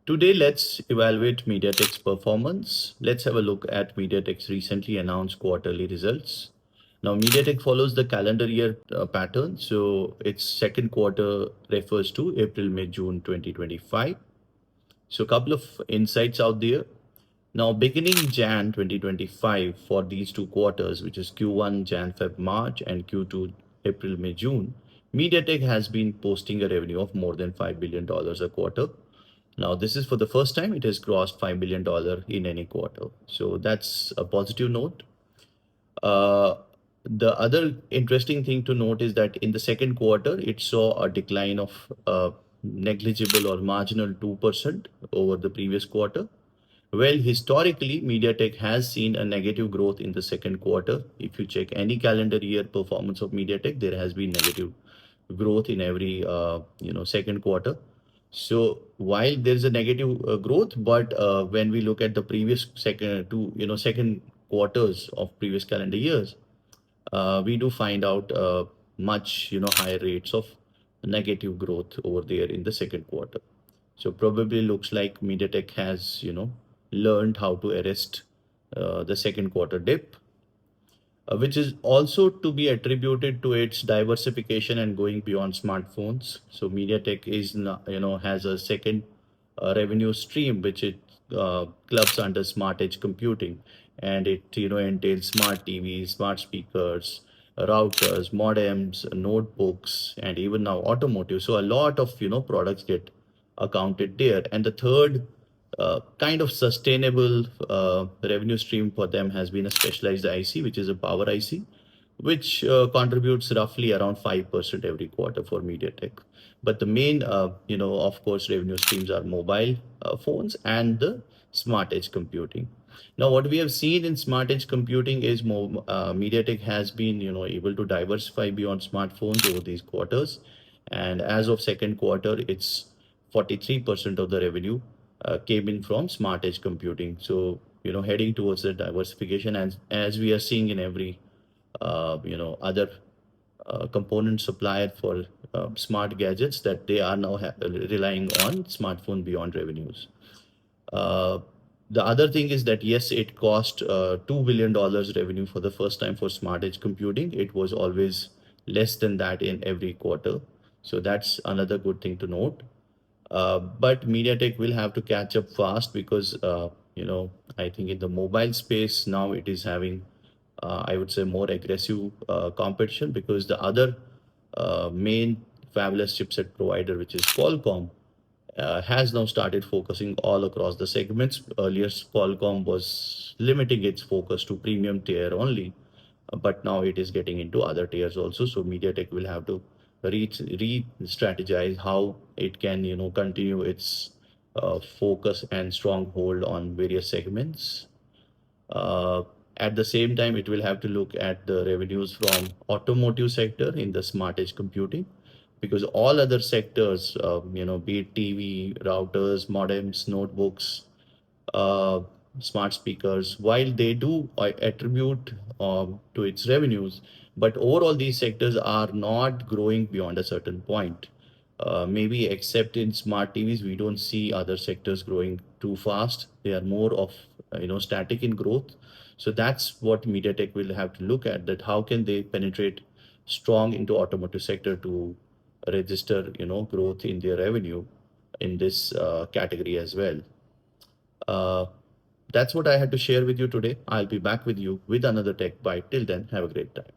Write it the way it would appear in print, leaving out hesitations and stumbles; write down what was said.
Today, let's evaluate MediaTek's performance. Let's have a look at MediaTek's recently announced quarterly results. Now, MediaTek follows the calendar year pattern, so its second quarter refers to April, May, June 2025. So, a couple of insights out there. Now, beginning Jan 2025 for these two quarters, which is Q1 Jan, Feb, March, and Q2 April, May, June, MediaTek has been posting a revenue of more than $5 billion a quarter. Now, this is for the first time it has crossed $5 billion in any quarter. So that's a positive note. Uh, the other interesting thing to note is that in the second quarter, it saw a decline of negligible or marginal 2% over the previous quarter. Well, historically, MediaTek has seen a negative growth in the second quarter. If you check any calendar year performance of MediaTek, there has been negative growth in every second quarter. So while there is a negative growth, but when we look at the previous second quarters of previous calendar years, we do find out much higher rates of negative growth over there in the second quarter. So probably looks like MediaTek has learned how to arrest the second quarter dip, which is also to be attributed to its diversification and going beyond smartphones. So MediaTek is has a second revenue stream which it clubs under smart edge computing, and it entails smart TVs, smart speakers, routers, modems, notebooks, and even now automotive. So a lot of products get accounted there. And the third kind of sustainable revenue stream for them has been a specialized IC, which is a power IC, which contributes roughly around 5% every quarter for MediaTek. But the main, of course, revenue streams are mobile phones and the smart edge computing. Now, what we have seen in smart edge computing is MediaTek has been, able to diversify beyond smartphones over these quarters, and as of second quarter, it's 43% of the revenue came in from smart edge computing. So, heading towards the diversification, as we are seeing in every other component supplier for smart gadgets, that they are now relying on smartphone beyond revenues. Uh, the other thing is that yes, it cost $2 billion revenue for the first time for smart edge computing. It was always less than that in every quarter. So that's another good thing to note. But MediaTek will have to catch up fast because I think in the mobile space now it is having I would say more aggressive competition, because the other main fabulous chipset provider, which is Qualcomm, has now started focusing all across the segments. Earlier, Qualcomm was limiting its focus to premium tier only, but now it is getting into other tiers also. So MediaTek will have to re-strategize how it can, continue its focus and stronghold on various segments. Uh, at the same time, it will have to look at the revenues from automotive sector in the smart edge computing, because all other sectors, be it TV, routers, modems, notebooks, uh, smart speakers, while they do attribute to its revenues, but overall these sectors are not growing beyond a certain point. Maybe except in smart TVs, we don't see other sectors growing too fast. They are more of static in growth. So that's what MediaTek will have to look at. That how can they penetrate strong into automotive sector to register growth in their revenue in this category as well. Uh, that's what I had to share with you today. I'll be back with you with another tech bite. Till then, have a great time.